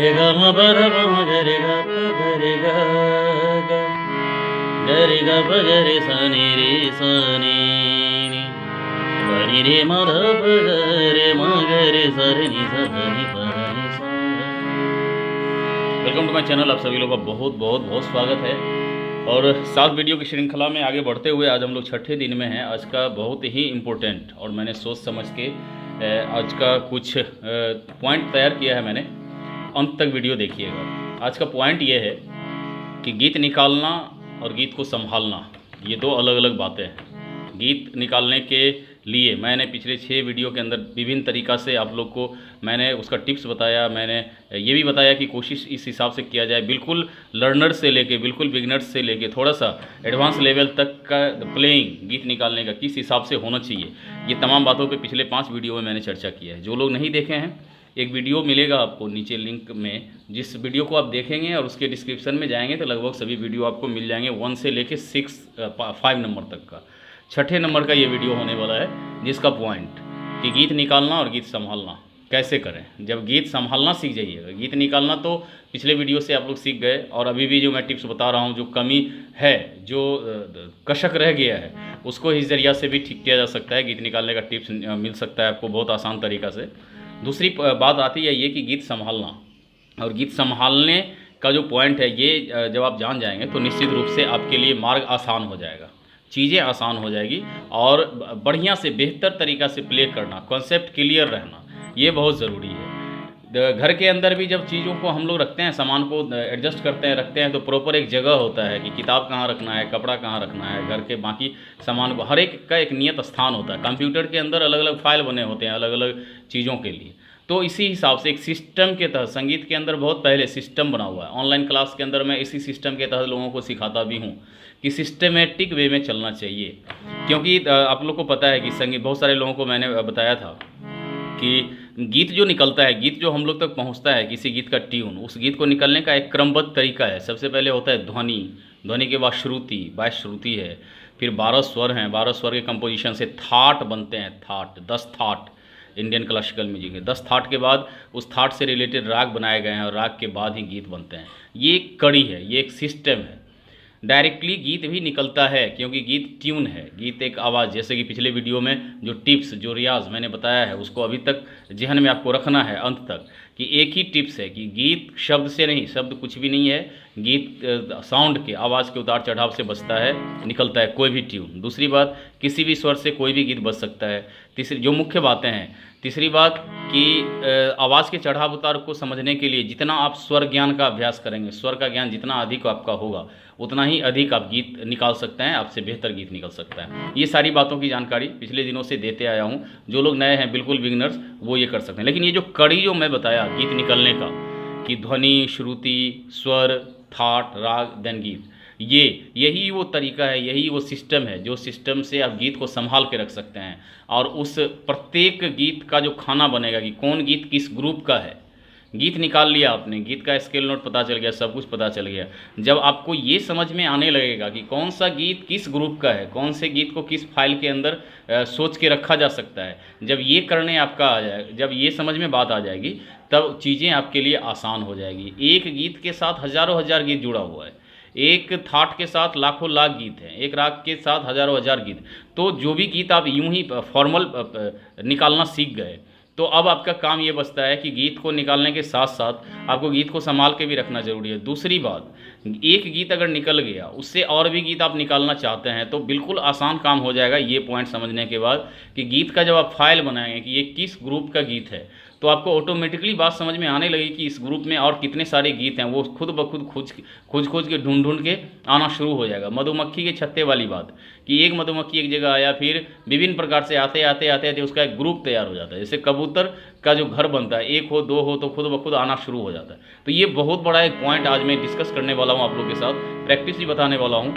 रे ग म प ध प म ग रे ग प ग रे ग ग ग रे ग प ग रे सा नि रे सा नि नि प नि रे म ध प ग रे म ग रे सा रे नि सा ध नि प नि सा। Welcome to my channel. आप सभी लोगों का बहुत बहुत बहुत स्वागत है। और 7 वीडियो की श्रृंखला में आगे बढ़ते हुए आज हम लोग छठे दिन में हैं। आज का बहुत ही इम्पोर्टेंट और मैंने सोच समझ के आज का कुछ पॉइंट तैयार किया है मैंने। अंत तक वीडियो देखिएगा। आज का पॉइंट ये है कि गीत निकालना और गीत को संभालना ये दो अलग अलग बातें हैं। गीत निकालने के लिए मैंने पिछले 6 वीडियो के अंदर विभिन्न तरीक़ा से आप लोग को मैंने उसका टिप्स बताया। मैंने ये भी बताया कि कोशिश इस हिसाब से किया जाए, बिल्कुल लर्नर से लेके बिल्कुल बिगनर्स से लेके थोड़ा सा एडवांस लेवल तक का प्लेइंग गीत निकालने का किस हिसाब से होना चाहिए, ये तमाम बातों पे पिछले 5 वीडियो में मैंने चर्चा किया है। जो लोग नहीं देखे हैं, एक वीडियो मिलेगा आपको नीचे लिंक में, जिस वीडियो को आप देखेंगे और उसके डिस्क्रिप्शन में जाएंगे तो लगभग सभी वीडियो आपको मिल जाएंगे 1 से लेके 5 नंबर तक का। छठे नंबर का ये वीडियो होने वाला है, जिसका पॉइंट कि गीत निकालना और गीत संभालना कैसे करें। जब गीत संभालना सीख जाइएगा, गीत निकालना तो पिछले वीडियो से आप लोग सीख गए। और अभी भी जो मैं टिप्स बता रहा हूँ, जो कमी है, जो कशक रह गया है, उसको इस जरिया से भी ठीक किया जा सकता है। गीत निकालने का टिप्स मिल सकता है आपको बहुत आसान तरीक़ा से। दूसरी बात आती है ये कि गीत संभालना और गीत संभालने का जो पॉइंट है, ये जब आप जान जाएंगे तो निश्चित रूप से आपके लिए मार्ग आसान हो जाएगा, चीज़ें आसान हो जाएगी और बढ़िया से बेहतर तरीक़ा से प्ले करना, कॉन्सेप्ट क्लियर रहना, ये बहुत ज़रूरी है। घर के अंदर भी जब चीज़ों को हम लोग रखते हैं, सामान को एडजस्ट करते हैं, रखते हैं, तो प्रॉपर एक जगह होता है कि किताब कहाँ रखना है, कपड़ा कहाँ रखना है, घर के बाकी सामान को, हर एक का एक नियत स्थान होता है। कंप्यूटर के अंदर अलग अलग फाइल बने होते हैं अलग अलग चीज़ों के लिए। तो इसी हिसाब से एक सिस्टम के तहत, संगीत के अंदर बहुत पहले सिस्टम बना हुआ है। ऑनलाइन क्लास के अंदर मैं इसी सिस्टम के तहत लोगों को सिखाता भी हूँ कि सिस्टमेटिक वे में चलना चाहिए। क्योंकि आप लोग को पता है कि संगीत, बहुत सारे लोगों को मैंने बताया था कि गीत जो निकलता है, गीत जो हम लोग तक पहुंचता है, किसी गीत का ट्यून, उस गीत को निकलने का एक क्रमबद्ध तरीका है। सबसे पहले होता है ध्वनि, ध्वनि के बाद श्रुति, 22 श्रुति है, फिर 12 स्वर हैं, 12 स्वर के कंपोजिशन से थाट बनते हैं, थाट 10 थाट इंडियन क्लासिकल म्यूजिक है। 10 थाट के बाद उस थाट से रिलेटेड राग बनाए गए हैं और राग के बाद ही गीत बनते हैं। ये एक कड़ी है, ये एक सिस्टम है। डायरेक्टली गीत भी निकलता है क्योंकि गीत ट्यून है, गीत एक आवाज़। जैसे कि पिछले वीडियो में जो टिप्स, जो रियाज मैंने बताया है, उसको अभी तक जहन में आपको रखना है अंत तक, कि एक ही टिप्स है कि गीत शब्द से नहीं, शब्द कुछ भी नहीं है, गीत साउंड के, आवाज़ के उतार चढ़ाव से बजता है, निकलता है कोई भी ट्यून। दूसरी बात, किसी भी स्वर से कोई भी गीत बज सकता है। तीसरी जो मुख्य बातें हैं, तीसरी बात कि आवाज़ के चढ़ाव उतार को समझने के लिए जितना आप स्वर ज्ञान का अभ्यास करेंगे, स्वर का ज्ञान जितना अधिक आपका होगा, उतना ही अधिक आप गीत निकाल सकते हैं, आपसे बेहतर गीत निकल सकता है। ये सारी बातों की जानकारी पिछले दिनों से देते आया हूँ। जो लोग नए हैं, बिल्कुल बिगिनर्स, वो ये कर सकते हैं। लेकिन ये जो कड़ी जो मैं बताया गीत निकलने का, कि ध्वनि, श्रुति, स्वर, थाट, राग, देन गीत, यही वो तरीका है, यही वो सिस्टम है, जो सिस्टम से आप गीत को संभाल के रख सकते हैं। और उस प्रत्येक गीत का जो खाना बनेगा कि कौन गीत किस ग्रुप का है, गीत निकाल लिया आपने, गीत का स्केल नोट पता चल गया, सब कुछ पता चल गया। जब आपको ये समझ में आने लगेगा कि कौन सा गीत किस ग्रुप का है, कौन से गीत को किस फाइल के अंदर सोच के रखा जा सकता है, जब ये करने आपका आ जाएगा, जब ये समझ में बात आ जाएगी, तब चीज़ें आपके लिए आसान हो जाएगी। एक गीत के साथ हज़ारों हज़ार गीत जुड़ा हुआ है, एक थाट के साथ लाखों लाख गीत हैं, एक राग के साथ हज़ारों हज़ार गीत। तो जो भी गीत आप यूं ही फॉर्मल निकालना सीख गए, तो अब आपका काम ये बचता है कि गीत को निकालने के साथ साथ आपको गीत को संभाल के भी रखना ज़रूरी है। दूसरी बात, एक गीत अगर निकल गया, उससे और भी गीत आप निकालना चाहते हैं, तो बिल्कुल आसान काम हो जाएगा ये पॉइंट समझने के बाद कि गीत का जब आप फाइल बनाएंगे कि ये किस ग्रुप का गीत है, तो आपको ऑटोमेटिकली बात समझ में आने लगेगी कि इस ग्रुप में और कितने सारे गीत हैं। वो खुद ब खुद खोज के ढूंढ के आना शुरू हो जाएगा। मधुमक्खी के छत्ते वाली बात, कि एक मधुमक्खी एक जगह आया, फिर विभिन्न प्रकार से आते आते उसका एक ग्रुप तैयार हो जाता है। जैसे कबूतर का जो घर बनता है, एक हो दो हो, तो खुद ब खुद आना शुरू हो जाता है। तो ये बहुत बड़ा एक पॉइंट आज मैं डिस्कस करने वाला हूँ आप लोग के साथ, प्रैक्टिस भी बताने वाला हूँ।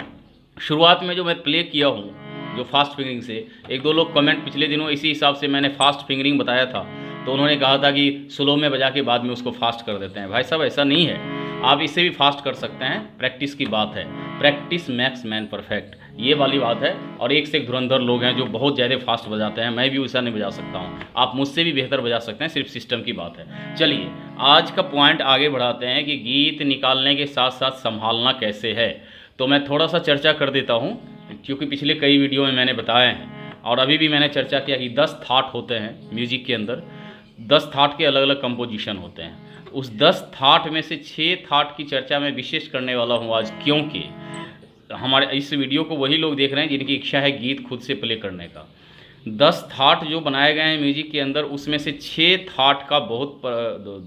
शुरुआत में जो मैं प्ले किया हूँ जो फास्ट फिंगरिंग से, एक दो लोग कमेंट पिछले दिनों इसी हिसाब से मैंने फास्ट फिंगरिंग बताया था, तो उन्होंने कहा था कि स्लो में बजा के बाद में उसको फास्ट कर देते हैं। भाई साहब, ऐसा नहीं है, आप इससे भी फास्ट कर सकते हैं। प्रैक्टिस की बात है, प्रैक्टिस मैक्स मैन परफेक्ट। ये वाली बात है। और एक से एक धुरंधर लोग हैं जो बहुत ज़्यादा फास्ट बजाते हैं, मैं भी वैसा नहीं बजा सकता हूँ, आप मुझसे भी बेहतर बजा सकते हैं, सिर्फ सिस्टम की बात है। चलिए आज का पॉइंट आगे बढ़ाते हैं कि गीत निकालने के साथ साथ संभालना कैसे है। तो मैं थोड़ा सा चर्चा कर देता हूँ, क्योंकि पिछले कई वीडियो में मैंने बताया है और अभी भी मैंने चर्चा किया कि 10 थाट होते हैं म्यूजिक के अंदर, 10 थाट के अलग अलग कंपोजिशन होते हैं। उस 10 थाट में से 6 थाट की चर्चा मैं विशेष करने वाला हूँ आज, क्योंकि हमारे इस वीडियो को वही लोग देख रहे हैं जिनकी इच्छा है गीत खुद से प्ले करने का। 10 थाट जो बनाए गए हैं म्यूजिक के अंदर, उसमें से 6 थाट का बहुत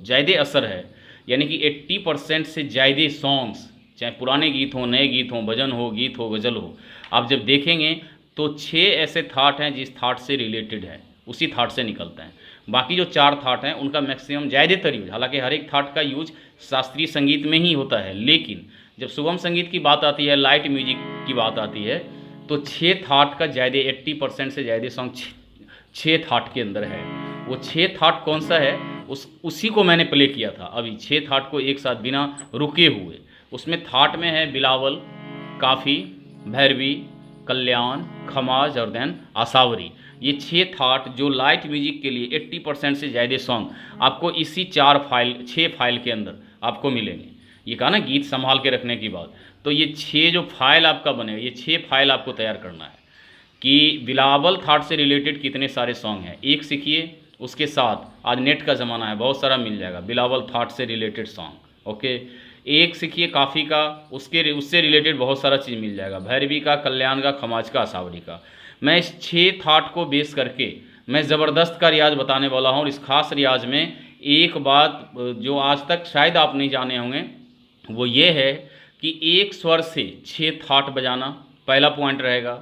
ज़्यादा असर है, यानी कि 80% से ज़्यादा सॉन्ग्स, चाहे पुराने गीत हों, नए गीत हों, भजन हो, गीत हो, गज़ल हो, आप जब देखेंगे तो 6 ऐसे थाट हैं जिस थाट से रिलेटेड है, उसी थाट से निकलते हैं। बाकी जो 4 थाट हैं उनका मैक्सिमम ज़्यादातर यूज, हालांकि हर एक थाट का यूज शास्त्रीय संगीत में ही होता है, लेकिन जब सुगम संगीत की बात आती है, लाइट म्यूजिक की बात आती है, तो 6 थाट का ज़्यादा 80% से ज़्यादा सॉन्ग 6 थाट के अंदर है। वो 6 थाट कौन सा है उसी को मैंने प्ले किया था अभी, 6 थाट को एक साथ बिना रुके हुए। उसमें थाट में है बिलावल, काफ़ी, भैरवी, कल्याण, खमाज और देन आसावरी। ये 6 थाट जो लाइट म्यूजिक के लिए 80% से ज़्यादा सॉन्ग आपको इसी 6 फाइल के अंदर आपको मिलेंगे। ये कहा ना गीत संभाल के रखने की बात, तो ये 6 जो फाइल आपका बनेगा, ये 6 फाइल आपको तैयार करना है कि बिलावल थाट से रिलेटेड कितने सारे सॉन्ग हैं, एक सीखिए। उसके साथ आज नेट का ज़माना है, बहुत सारा मिल जाएगा बिलावल थाट से रिलेटेड सॉन्ग, ओके। एक सीखिए काफ़ी का, उससे रिलेटेड बहुत सारा चीज़ मिल जाएगा, भैरवी का, कल्याण का, खमाज का, आसावरी का। मैं इस 6 थाट को बेस करके मैं ज़बरदस्त का रियाज बताने वाला हूँ। और इस खास रियाज में एक बात जो आज तक शायद आप नहीं जाने होंगे, वो ये है कि एक स्वर से 6 थाट बजाना, पहला पॉइंट रहेगा।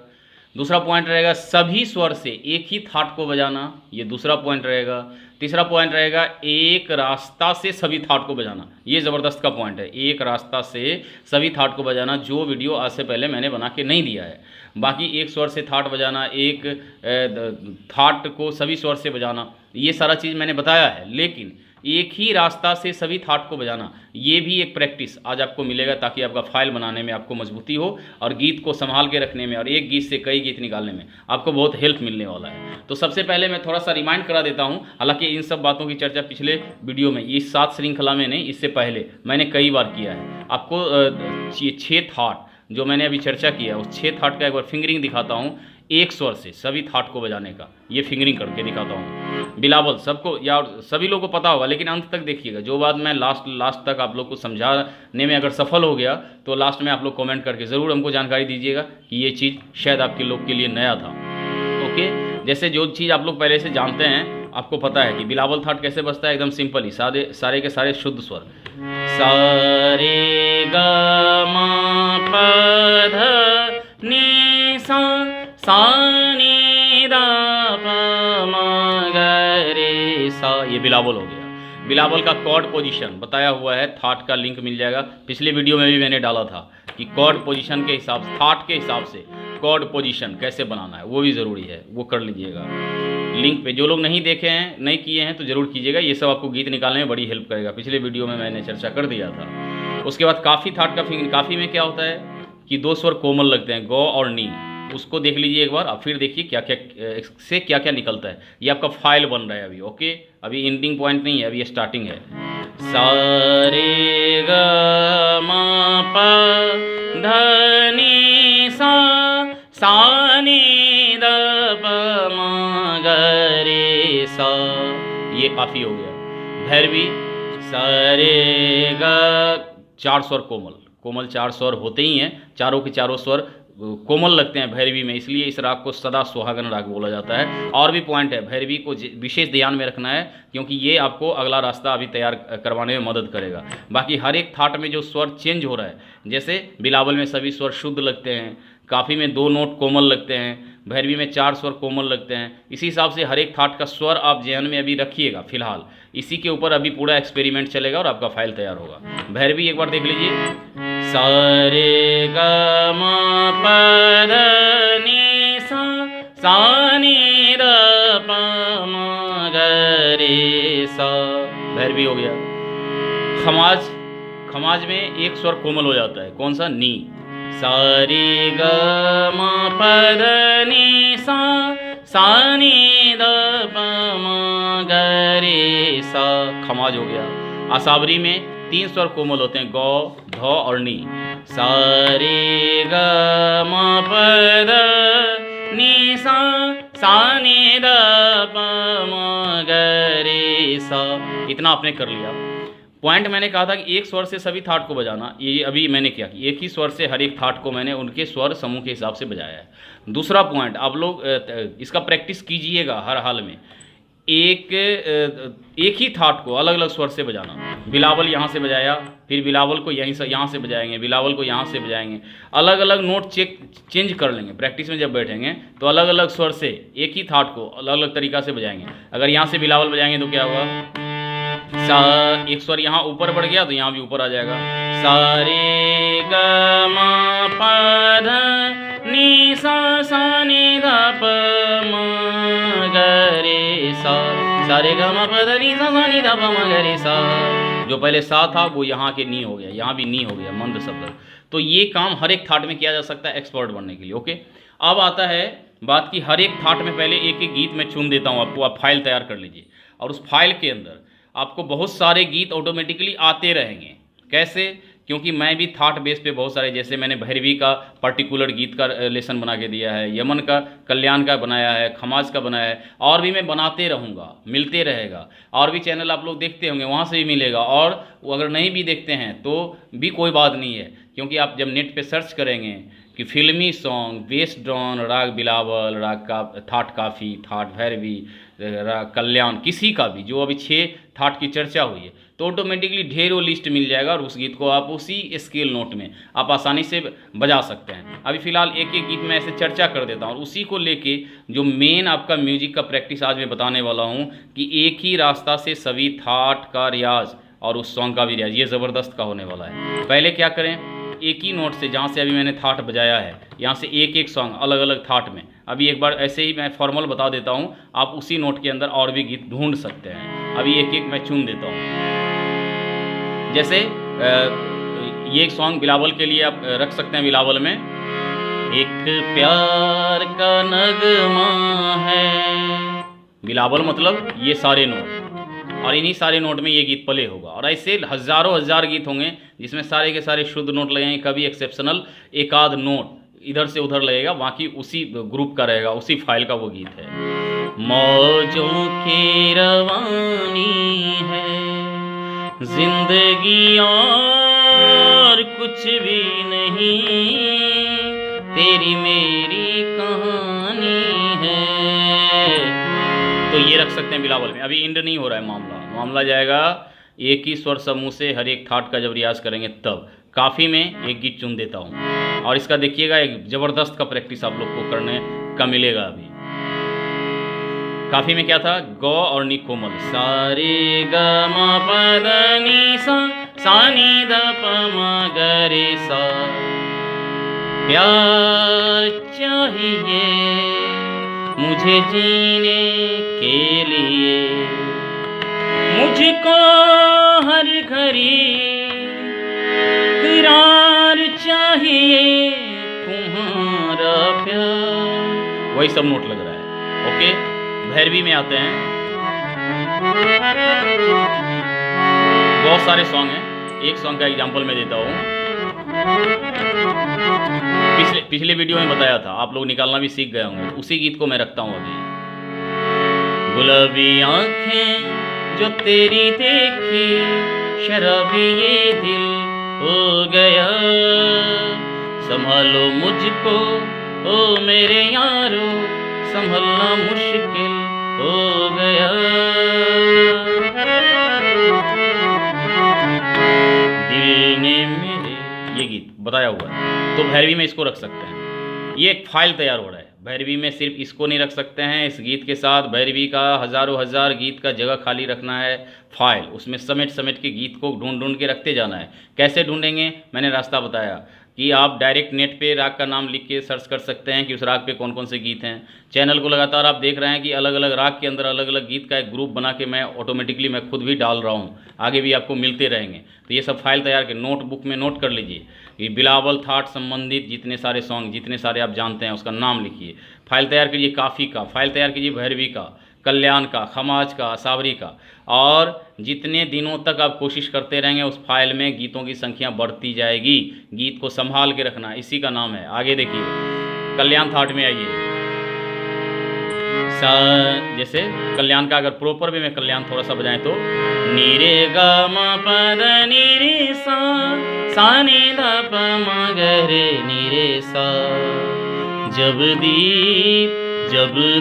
दूसरा पॉइंट रहेगा सभी स्वर से एक ही थाट को बजाना, ये दूसरा पॉइंट रहेगा। तीसरा पॉइंट रहेगा एक रास्ता से सभी थाट को बजाना, ये ज़बरदस्त का पॉइंट है, एक रास्ता से सभी थाट को बजाना, जो वीडियो आज से पहले मैंने बना के नहीं दिया है। बाकी एक स्वर से थाट बजाना, एक थाट को सभी स्वर से बजाना, ये सारा चीज़ मैंने बताया है। लेकिन एक ही रास्ता से सभी थाट को बजाना, ये भी एक प्रैक्टिस आज आपको मिलेगा, ताकि आपका फाइल बनाने में आपको मजबूती हो और गीत को संभाल के रखने में और एक गीत से कई गीत निकालने में आपको बहुत हेल्प मिलने वाला है। तो सबसे पहले मैं थोड़ा सा रिमाइंड करा देता हूँ, हालांकि इन सब बातों की चर्चा पिछले वीडियो में, इस 7 श्रृंखला में नहीं, इससे पहले मैंने कई बार किया है। आपको 6 थाट जो मैंने अभी चर्चा किया है, उस 6 थाट का एक बार फिंगरिंग दिखाता हूँ, एक स्वर से सभी थाट को बजाने का, ये फिंगरिंग करके दिखाता हूँ। बिलावल सबको या सभी लोगों को पता होगा, लेकिन अंत तक देखिएगा। जो बात मैं लास्ट तक आप लोग को समझाने में अगर सफल हो गया तो लास्ट में आप लोग कमेंट करके ज़रूर हमको जानकारी दीजिएगा कि ये चीज़ शायद आपके लोग के लिए नया था, ओके। जैसे जो चीज़ आप लोग पहले से जानते हैं, आपको पता है कि बिलावल थाट कैसे बजता है, एकदम सिंपल ही, सारे के सारे शुद्ध स्वर, सारे ग म प ध नि सा सा नि द प म ग रे सा, ये बिलावल हो गया। बिलावल का कॉर्ड पोजीशन बताया हुआ है, थाट का लिंक मिल जाएगा, पिछले वीडियो में भी मैंने डाला था कि कॉर्ड पोजीशन के हिसाब से, थाट के हिसाब से कॉर्ड पोजीशन कैसे बनाना है, वो भी ज़रूरी है, वो कर लीजिएगा लिंक पे। जो लोग नहीं देखे हैं, नहीं किए हैं, तो ज़रूर कीजिएगा, ये सब आपको गीत निकालने में बड़ी हेल्प करेगा, पिछले वीडियो में मैंने चर्चा कर दिया था। उसके बाद काफ़ी थाट का फिंगर, काफ़ी में क्या होता है कि 2 स्वर कोमल लगते हैं, गौ और नी, उसको देख लीजिए एक बार, अब फिर देखिए क्या क्या से क्या क्या निकलता है। ये आपका फाइल बन रहा है अभी, ओके, अभी एंडिंग पॉइंट नहीं है, अभी स्टार्टिंग है। सा रे ग म प ध नि सा नि द प म ग रे सा, ये काफ़ी हो गया। भैरवी सा रे ग, 4 स्वर कोमल 4 स्वर होते ही हैं, चारों के चारों स्वर कोमल लगते हैं भैरवी में, इसलिए इस राग को सदा सुहागन राग बोला जाता है। और भी पॉइंट है, भैरवी को विशेष ध्यान में रखना है, क्योंकि ये आपको अगला रास्ता अभी तैयार करवाने में मदद करेगा। बाकी हर एक थाट में जो स्वर चेंज हो रहा है, जैसे बिलावल में सभी स्वर शुद्ध लगते हैं, काफ़ी में 2 नोट कोमल लगते हैं, भैरवी में 4 स्वर कोमल लगते हैं। इसी हिसाब से हर एक थाट का स्वर आप ध्यान में अभी रखिएगा फिलहाल, इसी के ऊपर अभी पूरा एक्सपेरिमेंट चलेगा और आपका फाइल तैयार होगा। भैरवी एक बार देख लीजिए, सा रे ग म प ध नि सा नि द प म ग रे सा, भैरवी हो गया। खमाज में एक स्वर कोमल हो जाता है, कौन सा, नी, सा रे ग म प ध नि सा नि ध प म ग रे सा। खमाज हो गया। आसावरी में 3 स्वर कोमल होते हैं, गौ, ध और नी। सा रे ग म प ध नि सा नि ध प म ग रे सा। इतना आपने कर लिया। पॉइंट मैंने कहा था कि एक स्वर से सभी थाट को बजाना, ये अभी मैंने किया कि एक ही स्वर से हर एक थाट को मैंने उनके स्वर समूह के हिसाब से बजाया है। दूसरा पॉइंट, आप लोग इसका प्रैक्टिस कीजिएगा हर हाल में। एक ही थाट को अलग अलग स्वर से बजाना। बिलावल यहाँ से बजाया, फिर बिलावल को यहाँ से बजाएंगे, बिलावल को यहाँ से बजाएंगे, अलग अलग नोट चेंज कर लेंगे। प्रैक्टिस में जब बैठेंगे तो अलग अलग स्वर से एक ही थाट को अलग अलग तरीक़ा से बजाएंगे। अगर यहाँ से बिलावल बजाएंगे तो क्या होगा, सा, एक स्वर यहाँ ऊपर बढ़ गया तो यहाँ भी ऊपर आ जाएगा। सा रे ग म प ध नि सा नि ध प म ग रे सा। सा रे ग म प ध नि सा नि ध प म ग रे सा। जो पहले सा था वो यहाँ के नी हो गया, यहाँ भी नी हो गया, मंद शब्द। तो ये काम हर एक थाट में किया जा सकता है एक्सपर्ट बनने के लिए। ओके, अब आता है बात की हर एक थाट में पहले एक एक गीत मैं चुन देता हूँ आपको। आप फाइल तैयार कर लीजिए और उस फाइल के अंदर आपको बहुत सारे गीत ऑटोमेटिकली आते रहेंगे। कैसे? क्योंकि मैं भी थाट बेस पे बहुत सारे, जैसे मैंने भैरवी का पर्टिकुलर गीत का लेसन बना के दिया है, यमन का, कल्याण का बनाया है, खमाज का बनाया है, और भी मैं बनाते रहूँगा, मिलते रहेगा। और भी चैनल आप लोग देखते होंगे, वहाँ से भी मिलेगा। और अगर नहीं भी देखते हैं तो भी कोई बात नहीं है, क्योंकि आप जब नेट पे सर्च करेंगे कि फिल्मी सॉन्ग बेस्ड ऑन राग बिलावल, राग का थाट काफ़ी, थाट भैरवी, राग कल्याण, किसी का भी जो अभी 6 थाट की चर्चा हुई है, तो ऑटोमेटिकली ढेरों लिस्ट मिल जाएगा और उस गीत को आप उसी स्केल नोट में आप आसानी से बजा सकते हैं। अभी फ़िलहाल एक एक गीत में ऐसे चर्चा कर देता हूँ और उसी को लेके जो मेन आपका म्यूजिक का प्रैक्टिस आज मैं बताने वाला हूँ कि एक ही रास्ता से सभी थाट का रियाज और उस सॉन्ग का भी रियाज, ये ज़बरदस्त का होने वाला है। पहले क्या करें, एक ही नोट से, जहाँ से अभी मैंने थाट बजाया है, यहाँ से एक एक सॉन्ग अलग अलग थाट में, अभी एक बार ऐसे ही मैं फॉर्मल बता देता हूँ, आप उसी नोट के अंदर और भी गीत ढूंढ सकते हैं। अभी एक एक मैं चुन देता हूँ। जैसे ये एक सॉन्ग बिलावल के लिए आप रख सकते हैं। बिलावल में एक प्यार का नगमा है, बिलावल मतलब ये सारे नोट, और इन्हीं सारे नोट में ये गीत प्ले होगा। और ऐसे हज़ारों हजार गीत होंगे जिसमें सारे के सारे शुद्ध नोट लगेंगे, कभी एक्सेप्शनल एक आध नोट इधर से उधर लगेगा, बाकी उसी ग्रुप का रहेगा, उसी फाइल का वो गीत है। मौजों की रवानी है जिंदगी और कुछ भी नहीं, तेरी मेरी कहानी है। तो ये रख सकते हैं बिलावल में। अभी इंड नहीं हो रहा है, मामला जाएगा एक ही स्वर समूह से हर एक थाट का जब रियाज करेंगे तब। काफ़ी में एक गीत चुन देता हूँ और इसका देखिएगा एक ज़बरदस्त का प्रैक्टिस आप लोग को करने का मिलेगा। अभी काफ़ी में क्या था, गौ और नी कोमल, सा रे ग म प ध नि सा नि ध प म ग रे सा। प्यार चाहिए मुझे जीने के लिए, मुझको हर घड़ी करार चाहिए तुम्हारा प्यार। वही सब नोट लग रहा है। ओके, भैरवी में आते हैं। बहुत सारे सॉन्ग हैं, एक सॉन्ग का एग्जांपल मैं देता हूँ। पिछले वीडियो में बताया था, आप लोग निकालना भी सीख गए होंगे, उसी गीत को मैं रखता हूँ अभी। गुलाबी आंखें जो तेरी देखी, शराबी ये दिल हो गया, संभालो मुझको ओ मेरे यारो, संभलना मुश्किल हो गया। दिल ने मेरे, ये गीत बताया हुआ है, तो भैरवी में इसको रख सकते हैं। ये एक फाइल तैयार हो रहा है भैरवी में, सिर्फ इसको नहीं रख सकते हैं, इस गीत के साथ भैरवी का हज़ारों हज़ार गीत का जगह खाली रखना है फाइल, उसमें समेट के गीत को ढूंढ के रखते जाना है। कैसे ढूंढेंगे, मैंने रास्ता बताया कि आप डायरेक्ट नेट पे राग का नाम लिख के सर्च कर सकते हैं कि उस राग पे कौन कौन से गीत हैं। चैनल को लगातार आप देख रहे हैं कि अलग अलग राग के अंदर अलग अलग गीत का एक ग्रुप बना के मैं ऑटोमेटिकली मैं खुद भी डाल रहा हूँ, आगे भी आपको मिलते रहेंगे। तो ये सब फाइल तैयार के नोटबुक में नोट कर लीजिए। ये बिलावल थाट संबंधित जितने सारे सॉन्ग, जितने सारे आप जानते हैं उसका नाम लिखिए। फाइल तैयार कीजिए काफ़ी का, फाइल तैयार कीजिए भैरवी का, कल्याण का, खमाज का, सावरी का। और जितने दिनों तक आप कोशिश करते रहेंगे उस फाइल में गीतों की संख्या बढ़ती जाएगी। गीत को संभाल के रखना, इसी का नाम है। आगे देखिए, कल्याण थाट में आइए। जैसे कल्याण का अगर प्रॉपर भी मैं कल्याण थोड़ा सा बजाएं तो नी रे ग म प द नी रे सा नी ध प म ग रे नी रे सा। जब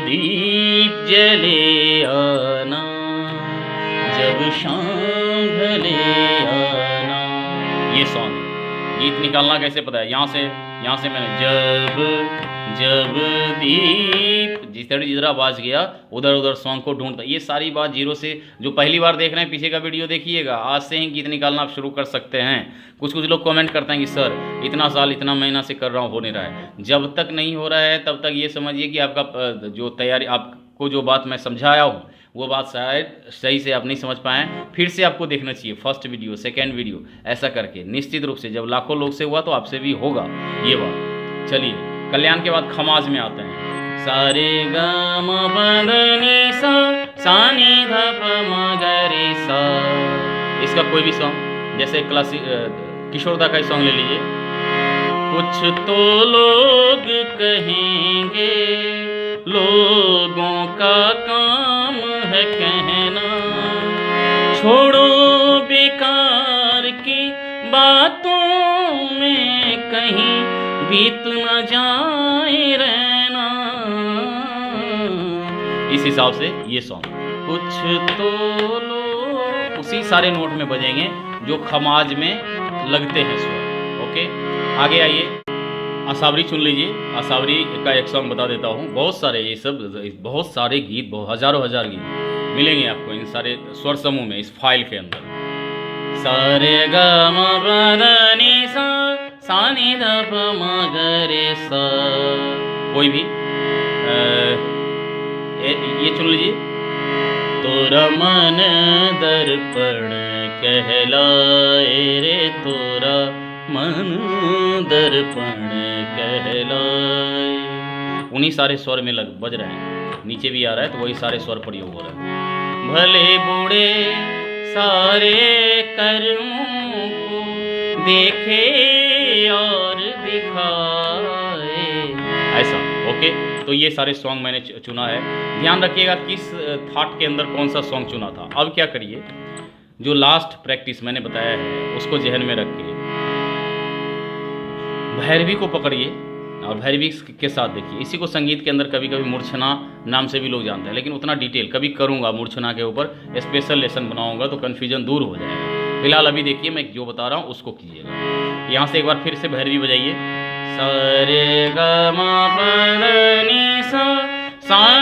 दीप जले आना, जब शाम ढले आना। ये सॉन्ग गीत निकालना कैसे पता है, यहाँ से मैंने जब दीप जिधर आवाज़ गया उधर सॉन्ग को ढूंढता। ये सारी बात जीरो से, जो पहली बार देख रहे हैं पीछे का वीडियो देखिएगा, आज से ही गीत निकालना आप शुरू कर सकते हैं। कुछ लोग कमेंट करते हैं कि सर इतना साल इतना महीना से कर रहा हूँ, हो नहीं रहा है। जब तक नहीं हो रहा है तब तक ये समझिए कि आपका जो तैयारी, आपको जो बात मैं समझाया हूँ वो बात शायद सही से आप नहीं समझ पाएँ। फिर से आपको देखना चाहिए फर्स्ट वीडियो, सेकेंड वीडियो, ऐसा करके निश्चित रूप से जब लाखों लोग से हुआ तो आपसे भी होगा ये बात। चलिए, कल्याण के बाद खमाज में आते हैं। सारे ग म प द नि सा नी ध प म ग रे सा। इसका कोई भी सॉन्ग, जैसे क्लासिक किशोरदा का ही सॉन्ग ले लीजिए। कुछ तो लोग कहेंगे, लोगों का काम है कहना, छोड़ो बेकार की बातों में कहीं बीत न जाए रहना। इस हिसाब से ये सॉन्ग कुछ तो लोग उसी सारे नोट में बजेंगे जो खमाज में लगते हैं स्वर। ओके, आगे आइए, आसावरी चुन लीजिए। आसावरी का एक सॉन्ग बता देता हूँ। बहुत सारे ये सब, बहुत सारे गीत, हजारों गीत मिलेंगे आपको इन सारे स्वर समूह में, इस फाइल के अंदर। सारे ग म प द नि सा नी ध प म ग रे सा। कोई भी ये चुन लीजिए। तोरा मन दर्पण कहलाए रे, तोरा मन दर्पण कहलाए। उन्हीं सारे स्वर में बज रहे हैं, नीचे भी आ रहा है तो वही सारे स्वर प्रयोग हो रहे हैं। भले बूढ़े सारे कर्मों को देखे और दिखाए, ऐसा। ओके, तो ये सारे सॉन्ग मैंने चुना है। ध्यान रखिएगा किस थाट के अंदर कौन सा सॉन्ग चुना था। अब क्या करिए, जो लास्ट प्रैक्टिस मैंने बताया है उसको जहन में रख के भैरवी को पकड़िए और भैरवी के साथ देखिए। इसी को संगीत के अंदर कभी कभी मूर्छना नाम से भी लोग जानते हैं, लेकिन उतना डिटेल कभी करूँगा मूर्छना के ऊपर स्पेशल लेसन बनाऊँगा तो कन्फ्यूजन दूर हो जाएगा। फिलहाल अभी देखिए मैं जो बता रहा हूँ उसको कीजिएगा। यहाँ से एक बार फिर से भैरवी बजाइए। सारे ग म प द नि सा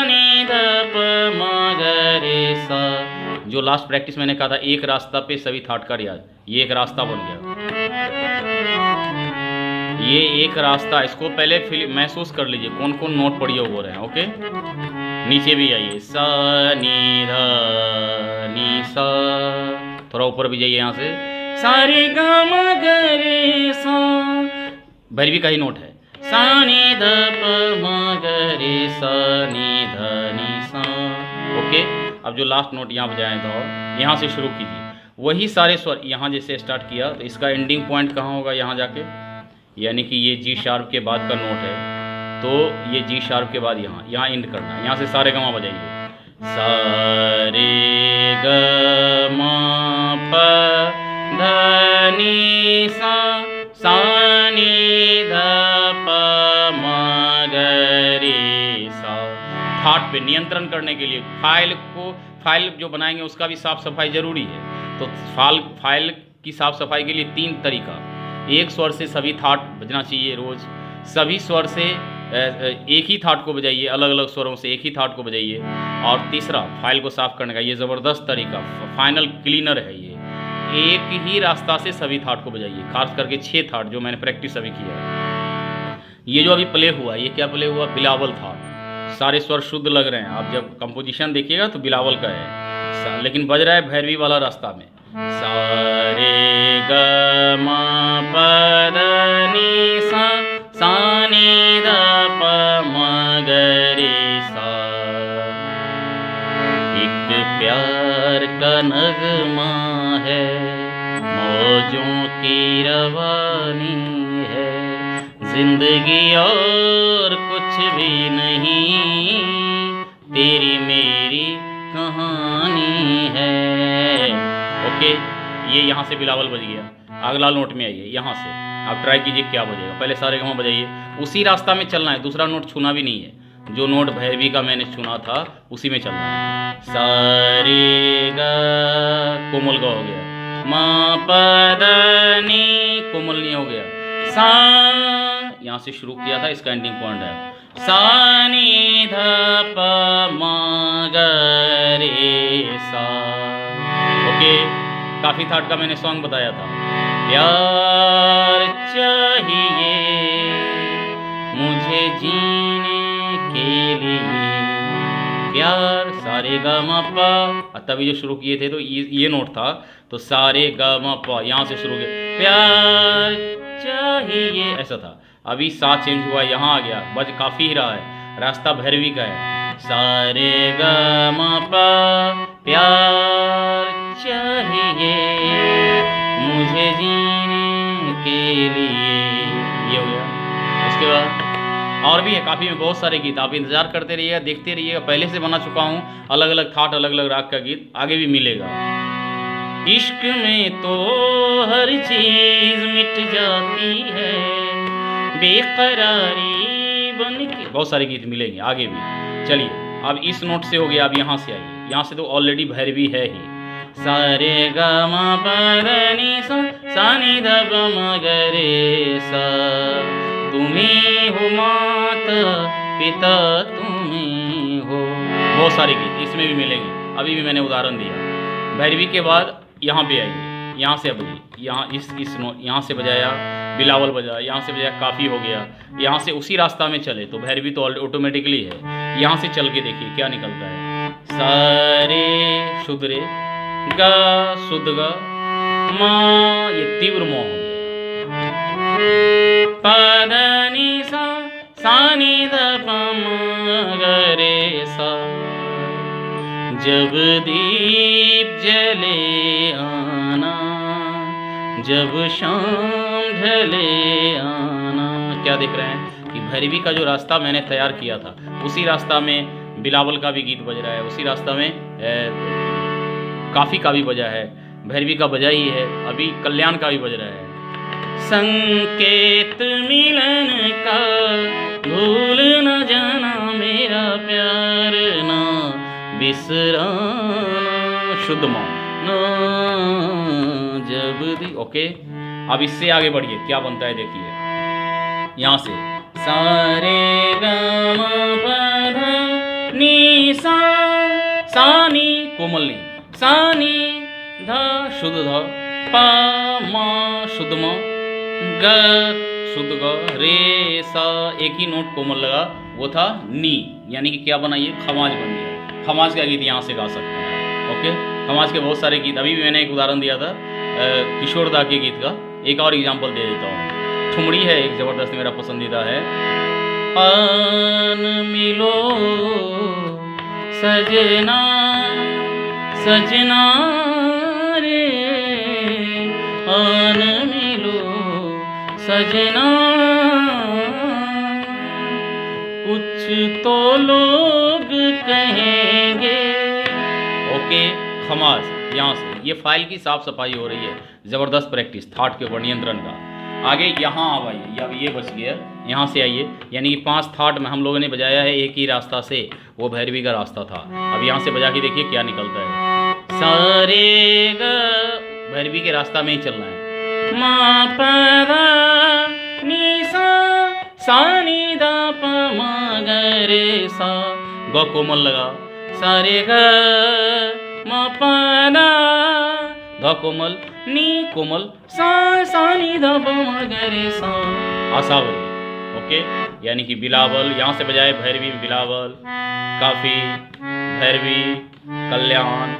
नी ध प म ग रे सा। जो लास्ट प्रैक्टिस मैंने कहा था, एक रास्ता पे सभी थाट का रियाज, ये एक रास्ता बन गया। ये एक रास्ता, इसको पहले महसूस कर लीजिए कौन कौन नोट प्रयोग हो रहे हैं। ओके, नीचे भी आइए। सा नी ध नि सा, थोड़ा ऊपर भी जाइए। यहाँ से सारे ग म ग रे सा, भैरवी का ही नोट है। सा नी ध प म ग रे सा नी ध नि सा। ओके, अब जो लास्ट नोट यहाँ बजाएं तो यहाँ से शुरू कीजिए। वही सारे स्वर यहाँ जैसे स्टार्ट किया तो इसका एंडिंग पॉइंट कहाँ होगा, यहाँ जाके, यानी कि ये जी शार्प के बाद का नोट है तो ये जी शार्प के बाद यहाँ एंड करना है। यहाँ से सारे गमा बजाइए। सा रे ग म प ध नि सा नी ध प म ग रे सा। थाट पे नियंत्रण करने के लिए फाइल जो बनाएंगे उसका भी साफ सफाई जरूरी है। तो फाइल की साफ सफाई के लिए 3 तरीका। एक स्वर से सभी थाट बजना चाहिए रोज़, सभी स्वर से एक ही थाट को बजाइए, अलग अलग स्वरों से एक ही थाट को बजाइए। और तीसरा, फाइल को साफ करने का ये ज़बरदस्त तरीका, फाइनल क्लीनर है ये। एक ही रास्ता से सभी थाट को बजाइए, खास करके 6 थाट जो मैंने प्रैक्टिस अभी किया है। ये जो अभी प्ले हुआ, ये क्या प्ले हुआ? बिलावल थाट। सारे स्वर शुद्ध लग रहे हैं, आप जब कंपोजिशन देखिएगा तो बिलावल का है, लेकिन बज रहा है भैरवी वाला रास्ता में। सारे ग म प द नि सा, सा नि ध प म ग रे सा। एक प्यार का नगमा है, मौजों की रवानी है, जिंदगी और कुछ भी नहीं, तेरी मेरी कहानी है। ओके, ये यहाँ से बिलावल बज गया। अगला नोट में आइए, यहाँ से आप ट्राई कीजिए क्या बजेगा। पहले सारे गमा बजाइए, उसी रास्ता में चलना है, दूसरा नोट छूना भी नहीं है। जो नोट भैरवी का मैंने चुना था उसी में चलना है। सारे गा, कोमल का हो गया। मा प द नी, कोमल नहीं हो गया। सा, यहाँ से शुरू किया था, इसका एंडिंग पॉइंट है। सा नी ध प म ग रे सा। ओके, काफी थाट का मैंने सॉन्ग बताया था। प्यार चाहिए मुझे जीने के लिए, प्यार, सारे ग म प, तभी जो शुरू किए थे तो ये नोट था, तो सारे ग म प यहाँ से शुरू किया। प्यार चाहिए, ऐसा था। अभी सा चेंज हुआ, यहाँ आ गया, बज काफी ही रहा है, रास्ता भैरवी का है। सारे ग म प, प्यार चाहिए मुझे जीने के लिए, ये हो गया। उसके बाद और भी है काफ़ी में, बहुत सारे गीत, आप इंतज़ार करते रहिएगा, देखते रहिएगा। पहले से बना चुका हूँ अलग अलग थाट, अलग अलग राग का गीत, आगे भी मिलेगा। इश्क में तो हर चीज़ मिट जाती है, बेकरारी बन के, बहुत सारे गीत मिलेंगे आगे भी। चलिए, अब इस नोट से हो गया, अब यहाँ से आइए, यहाँ से तो ऑलरेडी भैरवी है ही। सारे ग म प द नि सा, सा नि ध प म ग रे सा। तुम्ही हो माता पिता तुम्ही हो, बहुत सारे गीत इसमें भी मिलेंगे, अभी भी मैंने उदाहरण दिया। भैरवी के बाद यहाँ पे आइए, यहाँ से बजाइए, यहाँ इस नोट, यहाँ से बजाया बिलावल बजाया, यहाँ से बजाया काफ़ी हो गया, यहाँ से उसी रास्ता में चले तो भैरवी तो ऑटोमेटिकली है। यहाँ से चल के देखिए क्या निकलता है। सारे शुद्ध रे, गा शुद्ध गा, माँ ये तीव्र मोह हो गया। प द नि सा, सा नि ध प म ग रे सा। जब दीप जले आना, जब शाम ढले आना। क्या देख रहे हैं कि भैरवी का जो रास्ता मैंने तैयार किया था उसी रास्ता में बिलावल का भी गीत बज रहा है, उसी रास्ता में काफ़ी का भी बजा है, भैरवी का बजा ही है, अभी कल्याण का भी बज रहा है। संकेत मिलन का भूल न जाना, मेरा प्यार ना बिसराना, शुद्ध मौन जब दी। ओके, अब इससे आगे बढ़िए, क्या बनता है देखिए। यहाँ से सारे ग म प ध नि सा, सा नि कोमल नी, सा नि ध शुद्ध ध, प म शुद्ध म, ग शुद्ध ग, रे सा एक ही नोट कोमल लगा, वो था नी, यानी कि क्या बना, ये खमाज बन गया। खमाज का गीत यहाँ से गा सकते हैं। ओके, खमाज के बहुत सारे गीत, अभी भी मैंने एक उदाहरण दिया था किशोर दा के गीत का, एक और एग्जाम्पल दे देता हूँ। ठुमड़ी है एक ज़बरदस्त, मेरा पसंदीदा है। आन मिलो सजना सजना रे, आन मिलो सजना, कुछ तो लोग कहेंगे। ओके, खमाज यहाँ से, ये फाइल की साफ सफाई हो रही है, ज़बरदस्त प्रैक्टिस थाट के ऊपर नियंत्रण का। आगे यहाँ अब आइए, अब ये बच गया, यहाँ से आइए, यानी कि 5 थाट में हम लोगों ने बजाया है एक ही रास्ता से, वो भैरवी का रास्ता था। अब यहाँ से बजा के देखिए क्या निकलता है। सारे ग, भैरवी के रास्ता में ही चलना है। मा प ध नि सा, सा नि ध प म ग रे सा, ग कोमल लगा। सारे ग म प ध ध कोमल नी कोमल सा सा नी ध प म ग रे सा, आसावरी। ओके, यानी कि बिलावल, यहाँ से बजाए भैरवी में बिलावल, काफ़ी, भैरवी, कल्याण,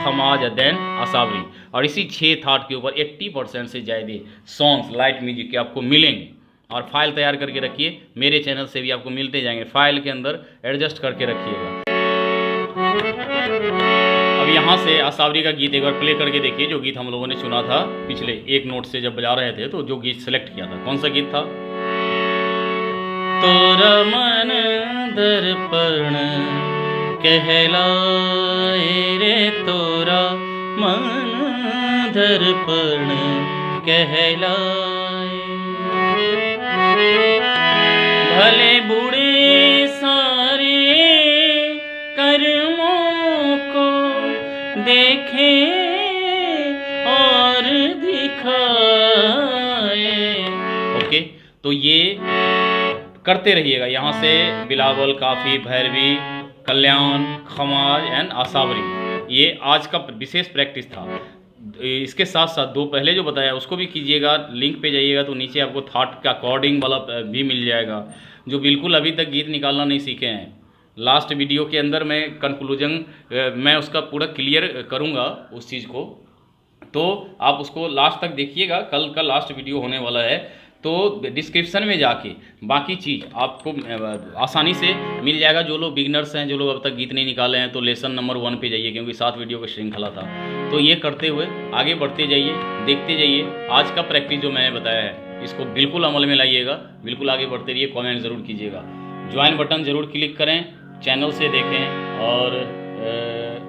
खमाज, देन आसावरी। और इसी 6 थाट के ऊपर 80% से ज़्यादा सॉन्ग्स लाइट म्यूजिक के आपको मिलेंगे। और फाइल तैयार करके रखिए, मेरे चैनल से भी आपको मिलते जाएंगे, फाइल के अंदर एडजस्ट करके रखिएगा। अब यहाँ से आसावरी का गीत एक बार प्ले करके देखिए, जो गीत हम लोगों ने सुना था पिछले एक नोट से जब बजा रहे थे, तो जो गीत सेलेक्ट किया था, कौन सा गीत था? तोरा मन दर्पण कहलाए रे, तोरा मन दर्पण कहलाए, भले बूढ़े सारे कर्मों को देखे और दिखाए। ओके, तो ये करते रहिएगा। यहाँ से बिलावल, काफ़ी, भैरवी, कल्याण, खमाज एंड आसावरी, ये आज का विशेष प्रैक्टिस था। इसके साथ साथ 2 पहले जो बताया उसको भी कीजिएगा। लिंक पे जाइएगा तो नीचे आपको थाट का अकॉर्डिंग वाला भी मिल जाएगा। जो बिल्कुल अभी तक गीत निकालना नहीं सीखे हैं, लास्ट वीडियो के अंदर मैं कंक्लूजन मैं उसका पूरा क्लियर करूँगा उस चीज़ को, तो आप उसको लास्ट तक देखिएगा। कल का लास्ट वीडियो होने वाला है, तो डिस्क्रिप्शन में जाके बाकी चीज़ आपको आसानी से मिल जाएगा। जो लोग बिगनर्स हैं, जो लोग अब तक गीत नहीं निकाले हैं, तो लेसन नंबर 1 पे जाइए, क्योंकि 7 वीडियो का श्रृंखला था। तो ये करते हुए आगे बढ़ते जाइए, देखते जाइए। आज का प्रैक्टिस जो मैंने बताया है, इसको बिल्कुल अमल में लाइएगा, बिल्कुल आगे बढ़ते रहिए। कमेंट ज़रूर कीजिएगा, ज्वाइन बटन ज़रूर क्लिक करें, चैनल से देखें, और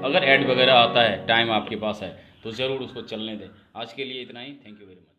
अगर ऐड वगैरह आता है, टाइम आपके पास है, तो ज़रूर उसको चलने दें। आज के लिए इतना ही, थैंक यू वेरी मच।